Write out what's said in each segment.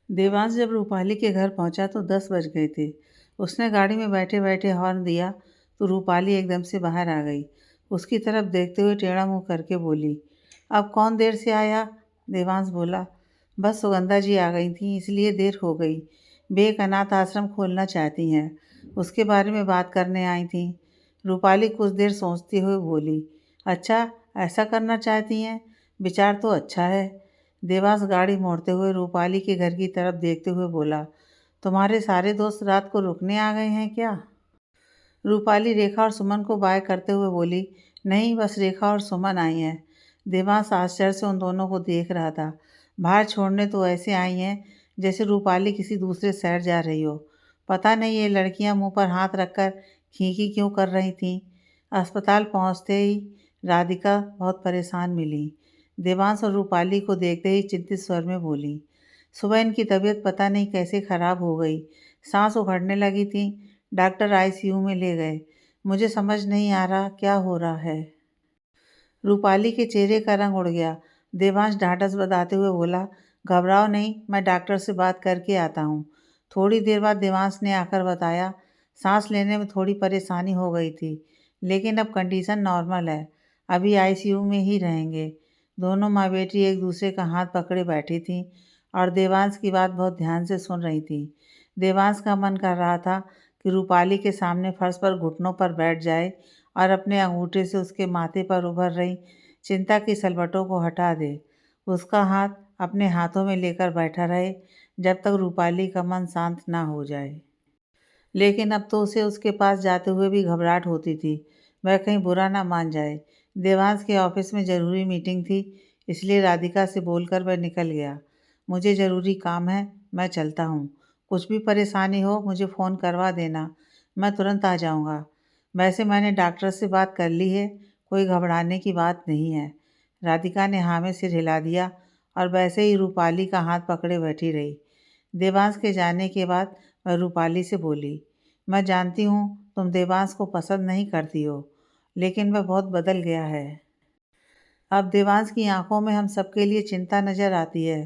देवांश जब रूपाली के घर पहुंचा तो 10 बज गए थे। उसने गाड़ी में बैठे बैठे हॉर्न दिया तो रूपाली एकदम से बाहर आ गई। उसकी तरफ देखते हुए टेढ़ा मुंह करके बोली, अब कौन देर से आया? देवांश बोला, बस सुगंधा जी आ गई थी इसलिए देर हो गई। वे एक अनाथ आश्रम खोलना चाहती हैं, उसके बारे में बात करने आई थी। रूपाली कुछ देर सोचते हुए बोली, अच्छा, ऐसा करना चाहती हैं? विचार तो अच्छा है। देवांश गाड़ी मोड़ते हुए रूपाली के घर की तरफ देखते हुए बोला, तुम्हारे सारे दोस्त रात को रुकने आ गए हैं क्या? रूपाली रेखा और सुमन को बाय करते हुए बोली, नहीं, बस रेखा और सुमन आई हैं। देवांश आश्चर्य से उन दोनों को देख रहा था। बाहर छोड़ने तो ऐसे आई हैं जैसे रूपाली किसी दूसरे शहर जा रही हो। पता नहीं ये लड़कियां मुंह पर हाथ रखकर खींकी क्यों कर रही थीं। अस्पताल पहुंचते ही राधिका बहुत परेशान मिली। देवांश और रूपाली को देखते ही चिंतित स्वर में बोली, सुबह इनकी तबीयत पता नहीं कैसे खराब हो गई, सांस उखड़ने लगी थी। डॉक्टर आईसीयू में ले गए। मुझे समझ नहीं आ रहा क्या हो रहा है। रूपाली के चेहरे का रंग उड़ गया। देवांश ढाढ़स बंधाते हुए बोला, घबराओ नहीं, मैं डॉक्टर से बात करके आता हूँ। थोड़ी देर बाद देवांश ने आकर बताया, सांस लेने में थोड़ी परेशानी हो गई थी, लेकिन अब कंडीशन नॉर्मल है। अभी आईसीयू में ही रहेंगे। दोनों माँ बेटी एक दूसरे का हाथ पकड़े बैठी थीं और देवांश की बात बहुत ध्यान से सुन रही थी। देवांश का मन कर रहा था कि रूपाली के सामने फर्श पर घुटनों पर बैठ जाए और अपने अंगूठे से उसके माथे पर उभर रही चिंता की सलवटों को हटा दे। उसका हाथ अपने हाथों में लेकर बैठा रहे जब तक रूपाली का मन शांत ना हो जाए। लेकिन अब तो उसे उसके पास जाते हुए भी घबराहट होती थी, वह कहीं बुरा ना मान जाए। देवांश के ऑफिस में ज़रूरी मीटिंग थी, इसलिए राधिका से बोलकर वह निकल गया। मुझे ज़रूरी काम है, मैं चलता हूँ। कुछ भी परेशानी हो मुझे फ़ोन करवा देना, मैं तुरंत आ जाऊँगा। वैसे मैंने डॉक्टर से बात कर ली है, कोई घबराने की बात नहीं है। राधिका ने हाँ में सिर हिला दिया और वैसे ही रूपाली का हाथ पकड़े बैठी रही। देवांश के जाने के बाद वह रूपाली से बोली, मैं जानती हूँ तुम देवांश को पसंद नहीं करती हो, लेकिन वह बहुत बदल गया है। अब देवांश की आंखों में हम सबके लिए चिंता नजर आती है।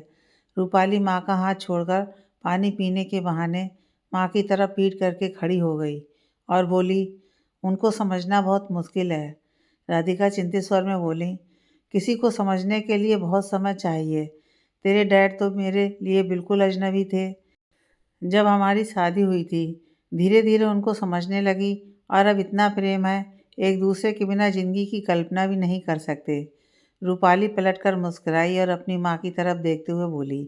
रूपाली माँ का हाथ छोड़कर पानी पीने के बहाने माँ की तरफ पीठ करके खड़ी हो गई और बोली, उनको समझना बहुत मुश्किल है। राधिका चिंतित स्वर में बोली, किसी को समझने के लिए बहुत समय चाहिए। तेरे डैड तो मेरे लिए बिल्कुल अजनबी थे जब हमारी शादी हुई थी। धीरे धीरे उनको समझने लगी और अब इतना प्रेम है, एक दूसरे के बिना जिंदगी की कल्पना भी नहीं कर सकते। रूपाली पलटकर मुस्कुराई और अपनी माँ की तरफ देखते हुए बोली,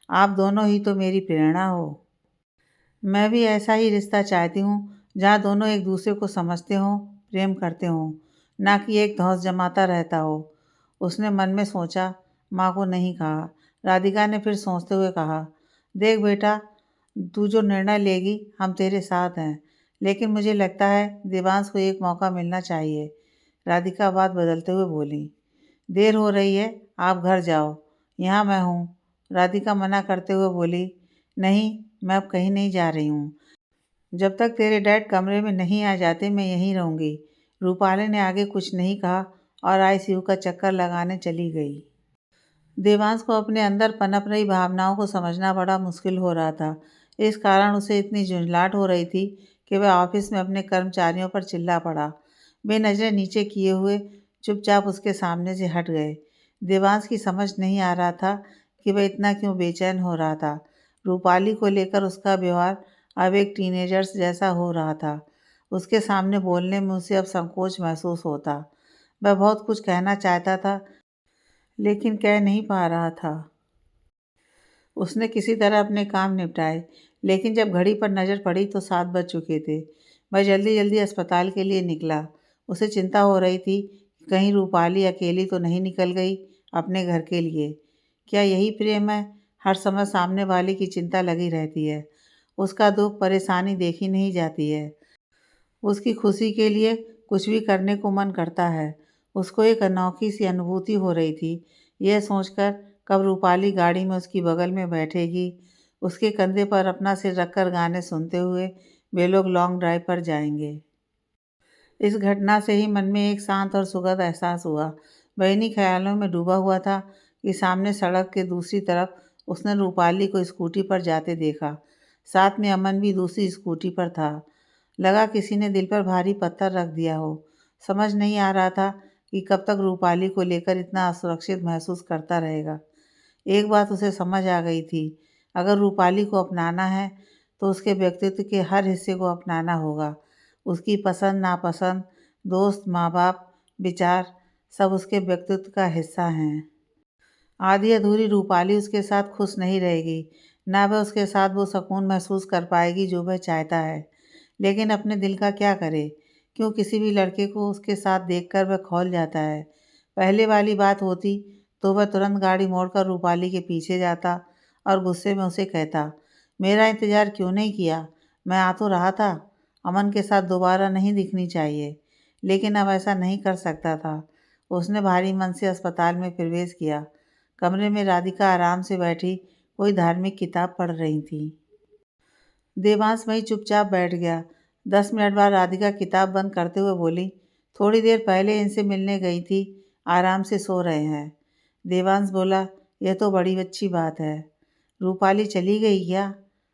आप दोनों ही तो मेरी प्रेरणा हो। मैं भी ऐसा ही रिश्ता चाहती हूँ जहाँ दोनों एक दूसरे को समझते हों, प्रेम करते हों, ना कि एक धौंस जमाता रहता हो। उसने मन में सोचा, माँ को नहीं कहा। राधिका ने फिर सोचते हुए कहा, देख बेटा, तू जो निर्णय लेगी हम तेरे साथ हैं, लेकिन मुझे लगता है देवांश को एक मौका मिलना चाहिए। राधिका बात बदलते हुए बोली, देर हो रही है, आप घर जाओ, यहाँ मैं हूँ। राधिका मना करते हुए बोली, नहीं, मैं अब कहीं नहीं जा रही हूँ। जब तक तेरे डैड कमरे में नहीं आ जाते मैं यहीं रहूँगी। रूपाली ने आगे कुछ नहीं कहा और आईसीयू का चक्कर लगाने चली गई। देवांश को अपने अंदर पनप रही भावनाओं को समझना बड़ा मुश्किल हो रहा था। इस कारण उसे इतनी झुंझलाहट हो रही थी कि वह ऑफिस में अपने कर्मचारियों पर चिल्ला पड़ा। वे नज़रें नीचे किए हुए चुपचाप उसके सामने से हट गए। देवांश की समझ नहीं आ रहा था कि वह इतना क्यों बेचैन हो रहा था। रूपाली को लेकर उसका व्यवहार अब एक टीनेजर्स जैसा हो रहा था। उसके सामने बोलने में उसे अब संकोच महसूस होता। वह बहुत कुछ कहना चाहता था, लेकिन कह नहीं पा रहा था। उसने किसी तरह अपने काम निपटाए, लेकिन जब घड़ी पर नज़र पड़ी तो 7 बज चुके थे। वह जल्दी जल्दी अस्पताल के लिए निकला। उसे चिंता हो रही थी कि कहीं रूपाली अकेली तो नहीं निकल गई अपने घर के लिए। क्या यही प्रेम है? हर समय सामने वाले की चिंता लगी रहती है, उसका दुख परेशानी देखी नहीं जाती है। उसकी खुशी के लिए कुछ भी करने को मन करता है। उसको एक अनोखी सी अनुभूति हो रही थी, यह सोचकर कब रूपाली गाड़ी में उसकी बगल में बैठेगी। उसके कंधे पर अपना सिर रखकर गाने सुनते हुए वे लोग लॉन्ग ड्राइव पर जाएंगे। इस घटना से ही मन में एक शांत और सुखद एहसास हुआ। वह इन्हीं ख्यालों में डूबा हुआ था कि सामने सड़क के दूसरी तरफ उसने रूपाली को स्कूटी पर जाते देखा। साथ में अमन भी दूसरी स्कूटी पर था। लगा किसी ने दिल पर भारी पत्थर रख दिया हो। समझ नहीं आ रहा था कि कब तक रूपाली को लेकर इतना असुरक्षित महसूस करता रहेगा। एक बात उसे समझ आ गई थी, अगर रूपाली को अपनाना है तो उसके व्यक्तित्व के हर हिस्से को अपनाना होगा। उसकी पसंद नापसंद, दोस्त, माँ-बाप, विचार सब उसके व्यक्तित्व का हिस्सा हैं। आधी अधूरी रूपाली उसके साथ खुश नहीं रहेगी, ना वह उसके साथ वो सुकून महसूस कर पाएगी जो वह चाहता है। लेकिन अपने दिल का क्या करे? क्यों किसी भी लड़के को उसके साथ देखकर वह खौल जाता है। पहले वाली बात होती तो वह तुरंत गाड़ी मोड़कर रूपाली के पीछे जाता और गुस्से में उसे कहता, मेरा इंतज़ार क्यों नहीं किया? मैं आ तो रहा था। अमन के साथ दोबारा नहीं दिखनी चाहिए। लेकिन अब ऐसा नहीं कर सकता था। उसने भारी मन से अस्पताल में प्रवेश किया। कमरे में राधिका आराम से बैठी कोई धार्मिक किताब पढ़ रही थी। देवांश वहीं चुपचाप बैठ गया। 10 मिनट बाद राधिका किताब बंद करते हुए बोली, थोड़ी देर पहले इनसे मिलने गई थी, आराम से सो रहे हैं। देवांश बोला, यह तो बड़ी अच्छी बात है। रूपाली चली गई क्या?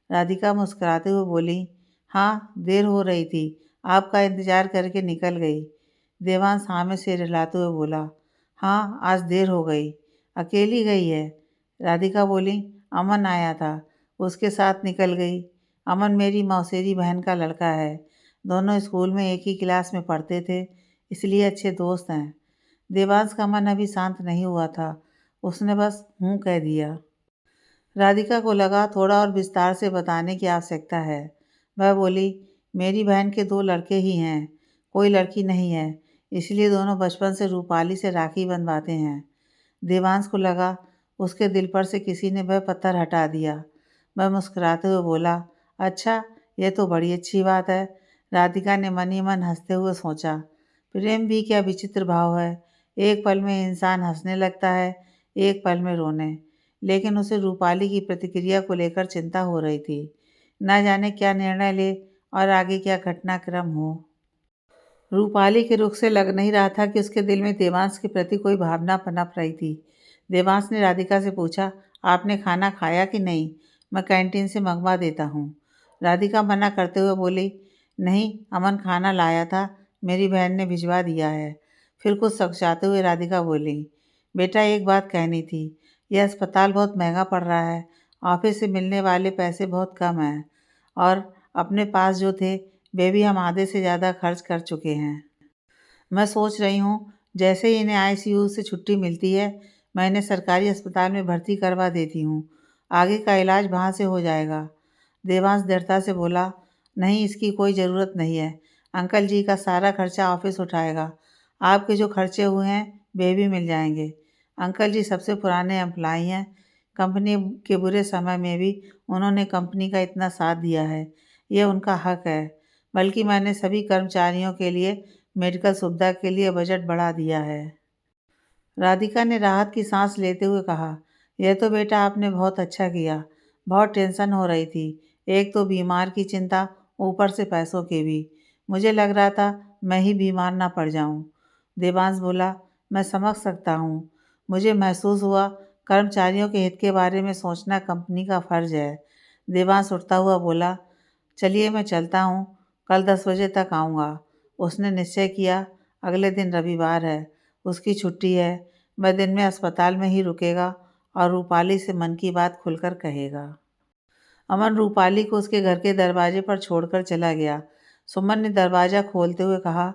राधिका मुस्कुराते हुए बोली, हाँ, देर हो रही थी, आपका इंतजार करके निकल गई। देवांश हाँ में सिर हिलाते हुए बोला, हाँ, आज देर हो गई। अकेली गई है? राधिका बोली, अमन आया था, उसके साथ निकल गई। अमन मेरी मौसेरी बहन का लड़का है। दोनों स्कूल में एक ही क्लास में पढ़ते थे, इसलिए अच्छे दोस्त हैं। देवांश का मन अभी शांत नहीं हुआ था। उसने बस हूँ कह दिया। राधिका को लगा थोड़ा और विस्तार से बताने की आवश्यकता है। वह बोली, मेरी बहन के 2 लड़के ही हैं, कोई लड़की नहीं है, इसलिए दोनों बचपन से रूपाली से राखी बंधवाते हैं। देवांश को लगा उसके दिल पर से किसी ने वह पत्थर हटा दिया। वह मुस्कुराते हुए बोला, अच्छा, यह तो बड़ी अच्छी बात है। राधिका ने मन ही मन हंसते हुए सोचा, प्रेम भी क्या विचित्र भाव है। एक पल में इंसान हंसने लगता है, एक पल में रोने। लेकिन उसे रूपाली की प्रतिक्रिया को लेकर चिंता हो रही थी। न जाने क्या निर्णय ले और आगे क्या घटनाक्रम हो। रूपाली के रुख से लग नहीं रहा था कि उसके दिल में देवांश के प्रति कोई भावना पनप रही थी। देवांश ने राधिका से पूछा, आपने खाना खाया कि नहीं? मैं कैंटीन से मंगवा देता हूँ। राधिका मना करते हुए बोली, नहीं, अमन खाना लाया था, मेरी बहन ने भिजवा दिया है। फिर कुछ सकुचाते हुए राधिका बोली, बेटा, एक बात कहनी थी। यह अस्पताल बहुत महंगा पड़ रहा है। ऑफिस से मिलने वाले पैसे बहुत कम हैं और अपने पास जो थे वे भी हम आधे से ज़्यादा खर्च कर चुके हैं। मैं सोच रही हूँ, जैसे ही इन्हें आईसीयू से छुट्टी मिलती है, मैं इन्हें सरकारी अस्पताल में भर्ती करवा देती हूँ। आगे का इलाज वहाँ से हो जाएगा। देवांश दृढ़ता से बोला, नहीं, इसकी कोई ज़रूरत नहीं है। अंकल जी का सारा खर्चा ऑफिस उठाएगा। आपके जो खर्चे हुए हैं वे भी मिल जाएंगे। अंकल जी सबसे पुराने एम्प्लॉई हैं। कंपनी के बुरे समय में भी उन्होंने कंपनी का इतना साथ दिया है। यह उनका हक है। बल्कि मैंने सभी कर्मचारियों के लिए मेडिकल सुविधा के लिए बजट बढ़ा दिया है। राधिका ने राहत की सांस लेते हुए कहा, यह तो बेटा आपने बहुत अच्छा किया। बहुत टेंशन हो रही थी। एक तो बीमार की चिंता, ऊपर से पैसों की भी। मुझे लग रहा था मैं ही बीमार ना पड़ जाऊं। देवांश बोला, मैं समझ सकता हूँ। मुझे महसूस हुआ कर्मचारियों के हित के बारे में सोचना कंपनी का फर्ज है। देवांश उठता हुआ बोला, चलिए मैं चलता हूँ, कल 10 बजे तक आऊँगा। उसने निश्चय किया, अगले दिन रविवार है, उसकी छुट्टी है। वह दिन में अस्पताल में ही रुकेगा और रूपाली से मन की बात खुलकर कहेगा। अमन रूपाली को उसके घर के दरवाजे पर छोड़कर चला गया। सुमन ने दरवाज़ा खोलते हुए कहा,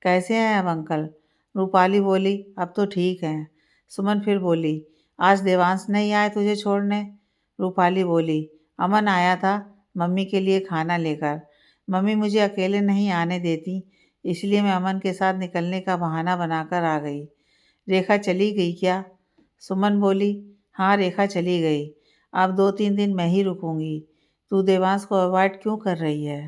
कैसे हैं अब अंकल? रूपाली बोली, अब तो ठीक हैं। सुमन फिर बोली, आज देवांश नहीं आए तुझे छोड़ने? रूपाली बोली, अमन आया था मम्मी के लिए खाना लेकर। मम्मी मुझे अकेले नहीं आने देती, इसलिए मैं अमन के साथ निकलने का बहाना बनाकर आ गई। रेखा चली गई क्या? सुमन बोली, हाँ, रेखा चली गई। अब 2-3 दिन मैं ही रुकूंगी। तू देवांश को अवॉइड क्यों कर रही है?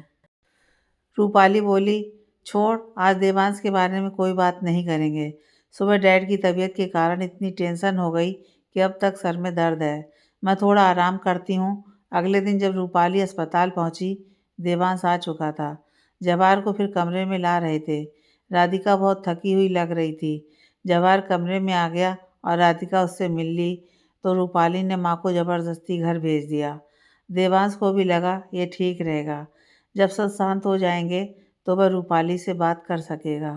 रूपाली बोली, छोड़, आज देवांश के बारे में कोई बात नहीं करेंगे। सुबह डैड की तबीयत के कारण इतनी टेंशन हो गई कि अब तक सर में दर्द है। मैं थोड़ा आराम करती हूँ। अगले दिन जब रूपाली अस्पताल पहुँची, देवांश आ चुका था। जवाहर को फिर कमरे में ला रहे थे। राधिका बहुत थकी हुई लग रही थी। जवाहर कमरे में आ गया और राधिका उससे मिल ली। तो रूपाली ने माँ को ज़बरदस्ती घर भेज दिया। देवांश को भी लगा ये ठीक रहेगा, जब सब शांत हो जाएंगे तो वह रूपाली से बात कर सकेगा।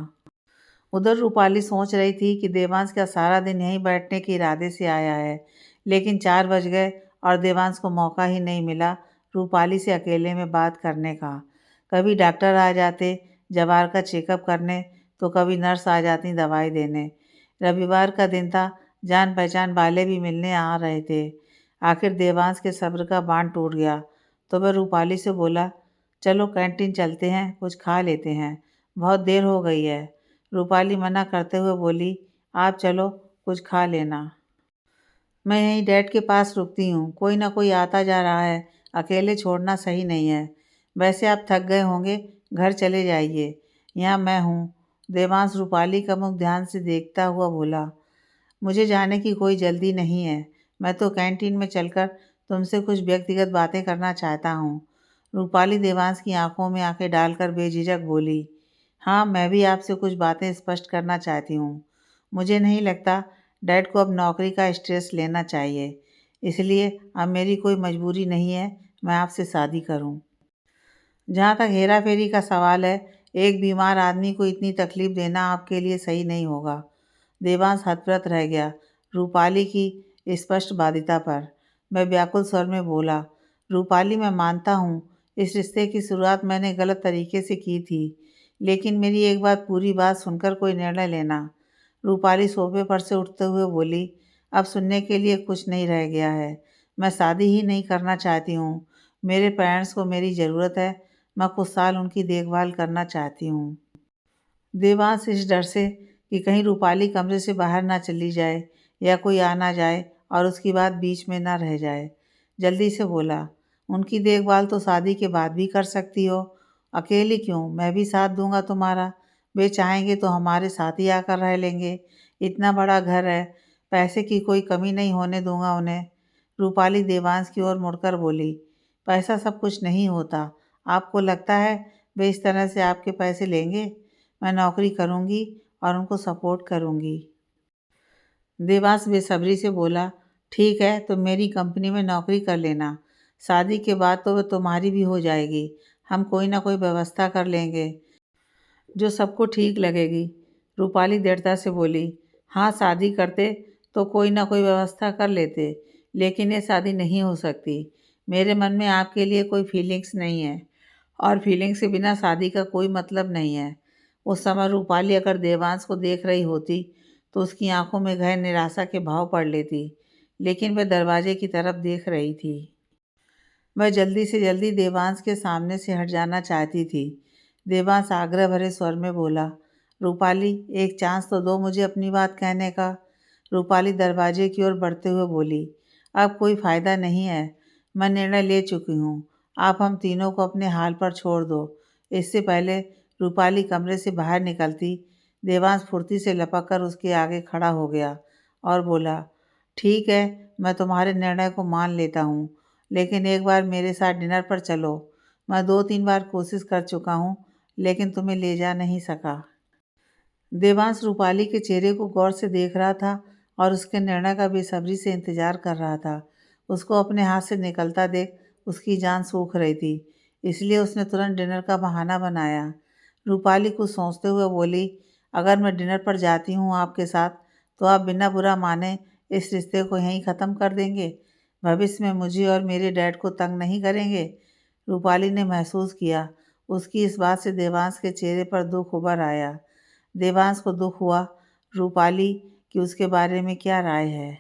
उधर रूपाली सोच रही थी कि देवांश क्या सारा दिन यहीं बैठने के इरादे से आया है, लेकिन 4 बज गए और देवांश को मौका ही नहीं मिला रूपाली से अकेले में बात करने का। कभी डॉक्टर आ जाते जवार का चेकअप करने, तो कभी नर्स आ जाती दवाई देने। रविवार का दिन था, जान पहचान वाले भी मिलने आ रहे थे। आखिर देवांश के सब्र का बांध टूट गया, तो वह रूपाली से बोला, चलो कैंटीन चलते हैं, कुछ खा लेते हैं, बहुत देर हो गई है। रूपाली मना करते हुए बोली, आप चलो, कुछ खा लेना। मैं यहीं डैड के पास रुकती हूँ, कोई ना कोई आता जा रहा है, अकेले छोड़ना सही नहीं है। वैसे आप थक गए होंगे, घर चले जाइए, यहाँ मैं हूँ। देवांश रूपाली का मुख ध्यान से देखता हुआ बोला, मुझे जाने की कोई जल्दी नहीं है, मैं तो कैंटीन में चलकर तुमसे कुछ व्यक्तिगत बातें करना चाहता हूँ। रूपाली देवांश की आंखों में आंखें डालकर बेझिझक बोली, हाँ, मैं भी आपसे कुछ बातें स्पष्ट करना चाहती हूँ। मुझे नहीं लगता डैड को अब नौकरी का स्ट्रेस लेना चाहिए, इसलिए अब मेरी कोई मजबूरी नहीं है मैं आपसे शादी करूँ। जहाँ तक हेरा फेरी का सवाल है, एक बीमार आदमी को इतनी तकलीफ देना आपके लिए सही नहीं होगा। देवांश हतप्रत रह गया रूपाली की स्पष्ट बाध्यता पर। मैं व्याकुल स्वर में बोला, रूपाली, मैं मानता हूँ इस रिश्ते की शुरुआत मैंने गलत तरीके से की थी, लेकिन मेरी एक बात पूरी बात सुनकर कोई निर्णय लेना। रूपाली सोफे पर से उठते हुए बोली, अब सुनने के लिए कुछ नहीं रह गया है, मैं शादी ही नहीं करना चाहती हूँ। मेरे पेरेंट्स को मेरी ज़रूरत है, मैं कुछ साल उनकी देखभाल करना चाहती हूँ। देवांश इस डर से कि कहीं रूपाली कमरे से बाहर ना चली जाए या कोई आ ना जाए और उसकी बात बीच में ना रह जाए, जल्दी से बोला, उनकी देखभाल तो शादी के बाद भी कर सकती हो, अकेली क्यों, मैं भी साथ दूंगा तुम्हारा। वे चाहेंगे तो हमारे साथ ही आकर रह लेंगे, इतना बड़ा घर है, पैसे की कोई कमी नहीं होने दूंगा उन्हें। रूपाली देवांश की ओर मुड़कर बोली, पैसा सब कुछ नहीं होता, आपको लगता है वे इस तरह से आपके पैसे लेंगे? मैं नौकरी करूँगी और उनको सपोर्ट करूँगी। देवांश बेसब्री से बोला, ठीक है, तुम मेरी कंपनी में नौकरी कर लेना, शादी के बाद तो वह तुम्हारी भी हो जाएगी, हम कोई ना कोई व्यवस्था कर लेंगे जो सबको ठीक लगेगी। रूपाली दृढ़ता से बोली, हाँ, शादी करते तो कोई ना कोई व्यवस्था कर लेते, लेकिन ये शादी नहीं हो सकती। मेरे मन में आपके लिए कोई फीलिंग्स नहीं है और फीलिंग्स के बिना शादी का कोई मतलब नहीं है। उस समय रूपाली अगर देवांश को देख रही होती तो उसकी आंखों में गहन निराशा के भाव पड़ लेती, लेकिन वह दरवाजे की तरफ देख रही थी। वह जल्दी से जल्दी देवांश के सामने से हट जाना चाहती थी। देवांश आग्रह भरे स्वर में बोला, रूपाली, एक चांस तो दो मुझे अपनी बात कहने का। रूपाली दरवाजे की ओर बढ़ते हुए बोली, अब कोई फ़ायदा नहीं है, मैं निर्णय ले चुकी हूँ, आप हम तीनों को अपने हाल पर छोड़ दो। इससे पहले रूपाली कमरे से बाहर निकलती, देवांश फुर्ती से लपक कर उसके आगे खड़ा हो गया और बोला, ठीक है, मैं तुम्हारे निर्णय को मान लेता हूँ, लेकिन एक बार मेरे साथ डिनर पर चलो। मैं 2-3 बार कोशिश कर चुका हूँ, लेकिन तुम्हें ले जा नहीं सका। देवांश रूपाली के चेहरे को गौर से देख रहा था और उसके निर्णय का बेसब्री से इंतजार कर रहा था। उसको अपने हाथ से निकलता देख उसकी जान सूख रही थी, इसलिए उसने तुरंत डिनर का बहाना बनाया। रूपाली कुछ सोचते हुए बोली, अगर मैं डिनर पर जाती हूँ आपके साथ, तो आप बिना बुरा माने इस रिश्ते को यहीं ख़त्म कर देंगे, भविष्य में मुझे और मेरे डैड को तंग नहीं करेंगे। रूपाली ने महसूस किया उसकी इस बात से देवांश के चेहरे पर दुख उभर आया। देवांश को दुख हुआ रूपाली की उसके बारे में क्या राय है।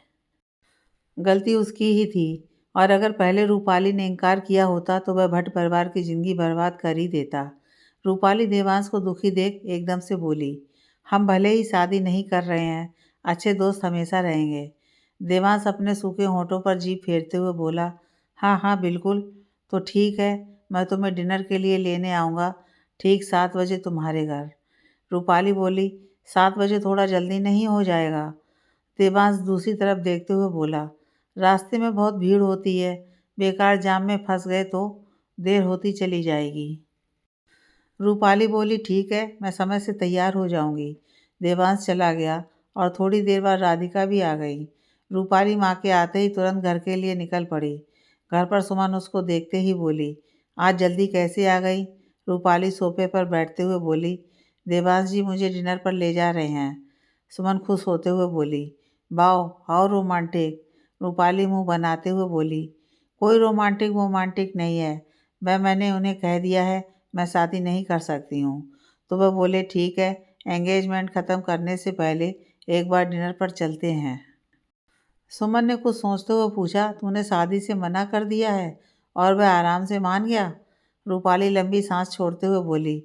गलती उसकी ही थी, और अगर पहले रूपाली ने इनकार किया होता तो वह भट्ट परिवार की ज़िंदगी बर्बाद कर ही देता। रूपाली देवांश को दुखी देख एकदम से बोली, हम भले ही शादी नहीं कर रहे हैं, अच्छे दोस्त हमेशा रहेंगे। देवांश अपने सूखे होठों पर जीभ फेरते हुए बोला, हाँ हाँ बिल्कुल, तो ठीक है, मैं तुम्हें डिनर के लिए लेने आऊँगा, ठीक 7 बजे तुम्हारे घर। रूपाली बोली, 7 बजे थोड़ा जल्दी नहीं हो जाएगा? देवांश दूसरी तरफ देखते हुए बोला, रास्ते में बहुत भीड़ होती है, बेकार जाम में फंस गए तो देर होती चली जाएगी। रूपाली बोली, ठीक है, मैं समय से तैयार हो जाऊंगी। देवांश चला गया और थोड़ी देर बाद राधिका भी आ गई। रूपाली माँ के आते ही तुरंत घर के लिए निकल पड़ी। घर पर सुमन उसको देखते ही बोली, आज जल्दी कैसे आ गई? रूपाली सोफे पर बैठते हुए बोली, देवांश जी मुझे डिनर पर ले जा रहे हैं। सुमन खुश होते हुए बोली, वाओ हाउ रोमांटिक। रूपाली मुंह बनाते हुए बोली, कोई रोमांटिक वोमांटिक नहीं है, मैंने उन्हें कह दिया है मैं शादी नहीं कर सकती हूँ। तो वह बोले, ठीक है, एंगेजमेंट ख़त्म करने से पहले एक बार डिनर पर चलते हैं। सुमन ने कुछ सोचते हुए पूछा, तूने शादी से मना कर दिया है? और वह आराम से मान गया? रूपाली लंबी सांस छोड़ते हुए बोली,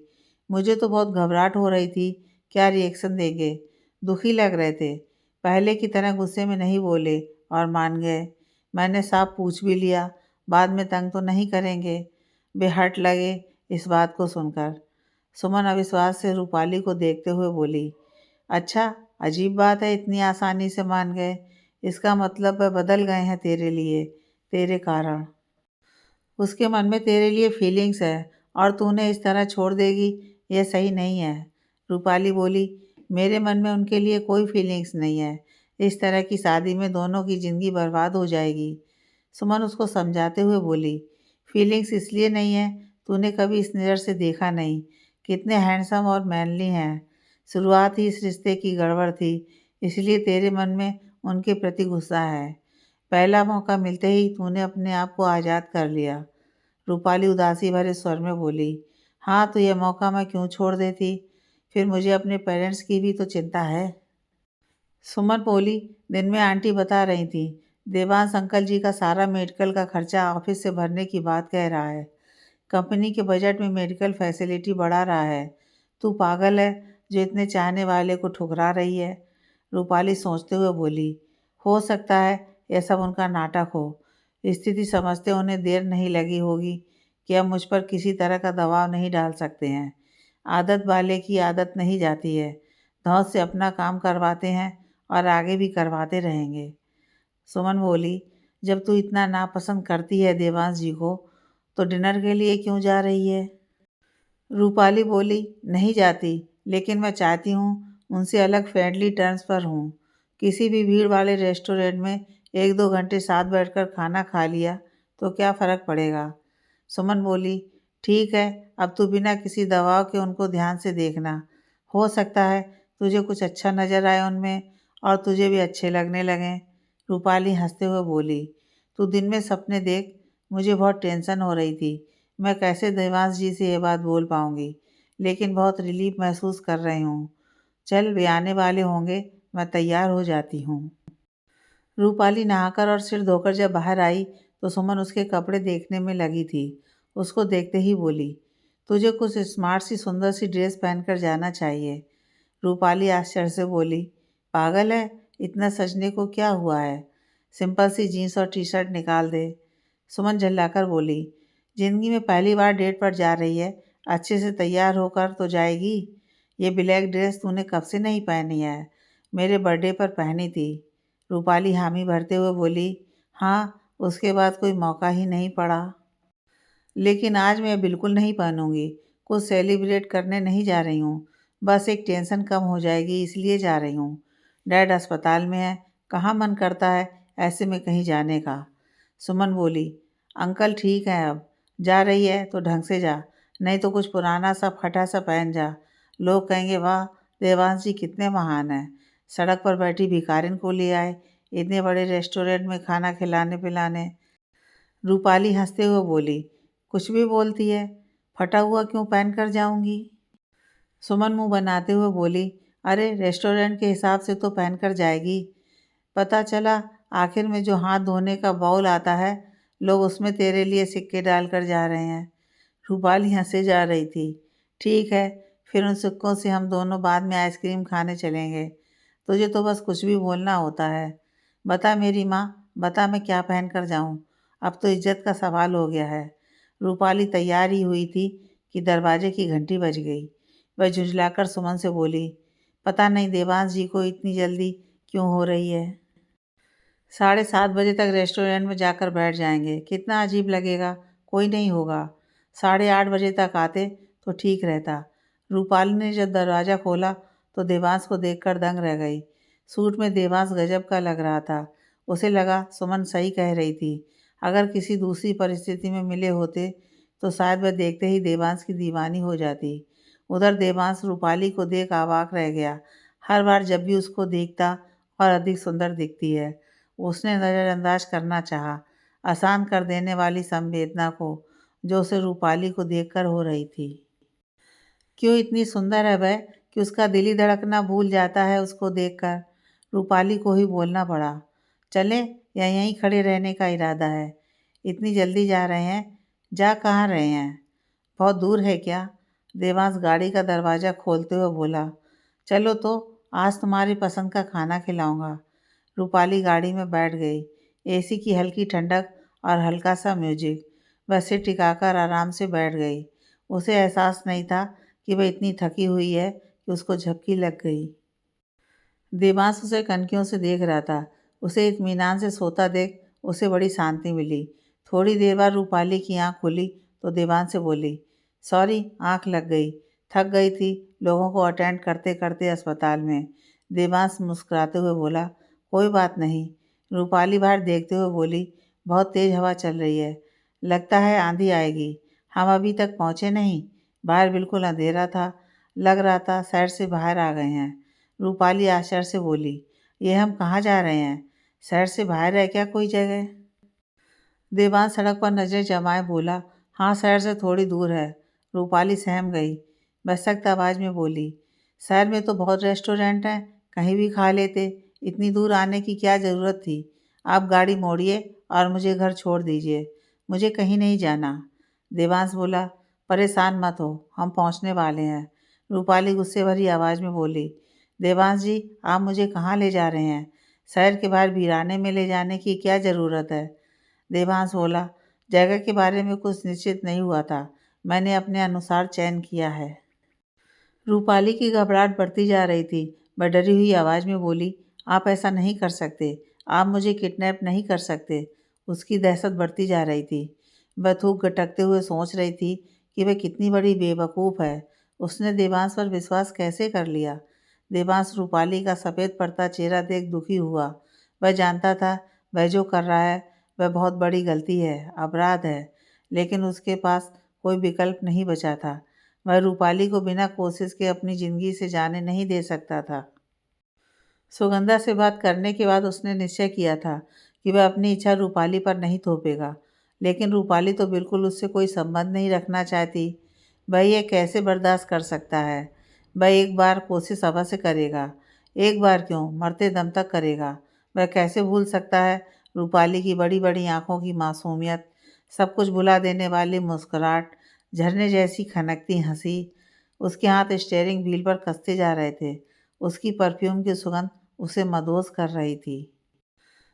मुझे तो बहुत घबराहट हो रही थी, क्या रिएक्शन देंगे। दुखी लग रहे थे, पहले की तरह गुस्से में नहीं बोले और मान गए। मैंने साफ पूछ भी लिया, बाद में तंग तो नहीं करेंगे। वे हट लगे इस बात को सुनकर। सुमन अविश्वास से रूपाली को देखते हुए बोली, अच्छा, अजीब बात है, इतनी आसानी से मान गए। इसका मतलब वह बदल गए हैं तेरे लिए, तेरे कारण। उसके मन में तेरे लिए फीलिंग्स है और तू उन्हें इस तरह छोड़ देगी, यह सही नहीं है। रूपाली बोली, मेरे मन में उनके लिए कोई फीलिंग्स नहीं है। इस तरह की शादी में दोनों की ज़िंदगी बर्बाद हो जाएगी। सुमन उसको समझाते हुए बोली, फीलिंग्स इसलिए नहीं है, तूने कभी इस नज़र से देखा नहीं, कितने हैंडसम और मैनली हैं। शुरुआत ही इस रिश्ते की गड़बड़ थी, इसलिए तेरे मन में उनके प्रति गुस्सा है। पहला मौका मिलते ही तूने अपने आप को आज़ाद कर लिया। रूपाली उदासी भरे स्वर में बोली, हाँ तो यह मौका मैं क्यों छोड़ देती? फिर मुझे अपने पेरेंट्स की भी तो चिंता है। सुमन बोली, दिन में आंटी बता रही थी, देवांश अंकल जी का सारा मेडिकल का खर्चा ऑफिस से भरने की बात कह रहा है। कंपनी के बजट में मेडिकल फैसिलिटी बढ़ा रहा है। तू पागल है जो इतने चाहने वाले को ठुकरा रही है। रूपाली सोचते हुए बोली, हो सकता है यह सब उनका नाटक हो। स्थिति समझते उन्हें देर नहीं लगी होगी कि अब मुझ पर किसी तरह का दबाव नहीं डाल सकते हैं। आदत वाले की आदत नहीं जाती है। धौंस से अपना काम करवाते हैं और आगे भी करवाते रहेंगे। सुमन बोली, जब तू इतना नापसंद करती है देवांश जी को, तो डिनर के लिए क्यों जा रही है? रूपाली बोली, नहीं जाती, लेकिन मैं चाहती हूँ उनसे अलग फ्रेंडली टर्म्स पर हूँ। किसी भी भीड़ वाले रेस्टोरेंट में 1-2 घंटे साथ बैठकर खाना खा लिया तो क्या फ़र्क पड़ेगा। सुमन बोली, ठीक है, अब तू बिना किसी दबाव के उनको ध्यान से देखना। हो सकता है तुझे कुछ अच्छा नज़र आए उनमें और तुझे भी अच्छे लगने लगें। रूपाली हंसते हुए बोली, तू दिन में सपने देख, मुझे बहुत टेंशन हो रही थी, मैं कैसे देवांश जी से ये बात बोल पाऊंगी, लेकिन बहुत रिलीफ महसूस कर रही हूँ। चल, वे आने वाले होंगे, मैं तैयार हो जाती हूँ। रूपाली नहाकर और सिर धोकर जब बाहर आई तो सुमन उसके कपड़े देखने में लगी थी। उसको देखते ही बोली, तुझे कुछ स्मार्ट सी सुंदर सी ड्रेस पहनकर जाना चाहिए। रूपाली आश्चर्य से बोली, पागल है, इतना सजने को क्या हुआ है? सिंपल सी जीन्स और टी शर्ट निकाल दे। सुमन झल्लाकर बोली, जिंदगी में पहली बार डेट पर जा रही है, अच्छे से तैयार होकर तो जाएगी। ये ब्लैक ड्रेस तूने कब से नहीं पहनी है? मेरे बर्थडे पर पहनी थी। रूपाली हामी भरते हुए बोली, हाँ, उसके बाद कोई मौका ही नहीं पड़ा। लेकिन आज मैं बिल्कुल नहीं पहनूंगी। कुछ सेलिब्रेट करने नहीं जा रही हूँ, बस एक टेंशन कम हो जाएगी इसलिए जा रही हूँ। डैड अस्पताल में है, कहाँ मन करता है ऐसे में कहीं जाने का। सुमन बोली, अंकल ठीक है, अब जा रही है तो ढंग से जा, नहीं तो कुछ पुराना सा फटा सा पहन जा। लोग कहेंगे, वाह, देवांश जी कितने महान हैं, सड़क पर बैठी भिखारिन को ले आए इतने बड़े रेस्टोरेंट में खाना खिलाने पिलाने। रूपाली हंसते हुए बोली, कुछ भी बोलती है, फटा हुआ क्यों पहन कर जाऊंगी? सुमन मुंह बनाते हुए बोली, अरे रेस्टोरेंट के हिसाब से तो पहन कर जाएगी। पता चला आखिर में जो हाथ धोने का बाउल आता है, लोग उसमें तेरे लिए सिक्के डाल कर जा रहे हैं। रूपाली हंसे जा रही थी। ठीक है, फिर उन सिक्कों से हम दोनों बाद में आइसक्रीम खाने चलेंगे। तुझे तो बस कुछ भी बोलना होता है। बता मेरी माँ, बता मैं क्या पहन कर जाऊँ? अब तो इज्जत का सवाल हो गया है। रूपाली तैयार ही हुई थी कि दरवाजे की घंटी बज गई। वह झुंझलाकर सुमन से बोली, पता नहीं देवांश जी को इतनी जल्दी क्यों हो रही है। 7:30 बजे तक रेस्टोरेंट में जाकर बैठ जाएंगे, कितना अजीब लगेगा, कोई नहीं होगा। 8:30 बजे तक आते तो ठीक रहता। रूपाली ने जब दरवाज़ा खोला तो देवांश को देखकर दंग रह गई। सूट में देवांश गजब का लग रहा था। उसे लगा सुमन सही कह रही थी। अगर किसी दूसरी परिस्थिति में मिले होते तो शायद वह देखते ही देवांश की दीवानी हो जाती। उधर देवांश रूपाली को देख अवाक रह गया। हर बार जब भी उसको देखता और अधिक सुंदर दिखती है। उसने नज़रअंदाज करना चाहा, आसान कर देने वाली संवेदना को जो उसे रूपाली को देखकर हो रही थी। क्यों इतनी सुंदर है वह कि उसका दिल ही धड़कना भूल जाता है उसको देखकर। रूपाली को ही बोलना पड़ा, चलें या यहीं खड़े रहने का इरादा है? इतनी जल्दी जा रहे हैं? जा कहाँ रहे हैं? बहुत दूर है क्या? देवांश गाड़ी का दरवाज़ा खोलते हुए बोला, चलो तो आज तुम्हारी पसंद का खाना खिलाऊंगा। रूपाली गाड़ी में बैठ गई। एसी की हल्की ठंडक और हल्का सा म्यूजिक। वह सिर टिकाकर आराम से बैठ गई। उसे एहसास नहीं था कि वह इतनी थकी हुई है कि उसको झपकी लग गई। देवांश उसे कनखियों से देख रहा था। उसे इत्मीनान से सोता देख उसे बड़ी शांति मिली। थोड़ी देर बाद रूपाली की आंख खुली तो देवांश से बोली, सॉरी आंख लग गई, थक गई थी लोगों को अटेंड करते करते अस्पताल में। देवांश मुस्कुराते हुए बोला, कोई बात नहीं। रूपाली बाहर देखते हुए बोली, बहुत तेज हवा चल रही है, लगता है आंधी आएगी। हम अभी तक पहुँचे नहीं। बाहर बिल्कुल अंधेरा था, लग रहा था शहर से बाहर आ गए हैं। रूपाली आश्चर्य से बोली, ये हम कहाँ जा रहे हैं? शहर से बाहर है क्या कोई जगह? देवांश सड़क पर नजरें जमाए बोला, हाँ शहर से थोड़ी दूर है। रूपाली सहम गई। वह सख्त आवाज़ में बोली, शहर में तो बहुत रेस्टोरेंट हैं, कहीं भी खा लेते, इतनी दूर आने की क्या ज़रूरत थी? आप गाड़ी मोड़िए और मुझे घर छोड़ दीजिए, मुझे कहीं नहीं जाना। देवांश बोला, परेशान मत हो, हम पहुंचने वाले हैं। रूपाली गुस्से भरी आवाज़ में बोली, देवांश जी आप मुझे कहाँ ले जा रहे हैं? शहर के बाहर वीराने में ले जाने की क्या ज़रूरत है? देवांश बोला, जगह के बारे में कुछ निश्चित नहीं हुआ था, मैंने अपने अनुसार चयन किया है। रूपाली की घबराहट बढ़ती जा रही थी। वह डरी हुई आवाज़ में बोली, आप ऐसा नहीं कर सकते, आप मुझे किडनैप नहीं कर सकते। उसकी दहशत बढ़ती जा रही थी। वह थूक गटकते हुए सोच रही थी कि वह कितनी बड़ी बेवकूफ़ है। उसने देवांश पर विश्वास कैसे कर लिया? देवांश रूपाली का सफ़ेद पड़ता चेहरा देख दुखी हुआ। वह जानता था वह जो कर रहा है वह बहुत बड़ी गलती है, अपराध है, लेकिन उसके पास कोई विकल्प नहीं बचा था। वह रूपाली को बिना कोशिश के अपनी ज़िंदगी से जाने नहीं दे सकता था। सुगंधा से बात करने के बाद उसने निश्चय किया था कि वह अपनी इच्छा रूपाली पर नहीं थोपेगा, लेकिन रूपाली तो बिल्कुल उससे कोई संबंध नहीं रखना चाहती। वह ये कैसे बर्दाश्त कर सकता है? वह एक बार कोशिश अवश्य करेगा। एक बार क्यों, मरते दम तक करेगा। वह कैसे भूल सकता है रूपाली की बड़ी बड़ी आंखों की मासूमियत, सब कुछ भुला देने वाली मुस्कुराहट, झरने जैसी खनकती हंसी। उसके हाथ स्टीयरिंग व्हील पर कसते जा रहे थे। उसकी परफ्यूम की सुगंध उसे मदहोश कर रही थी।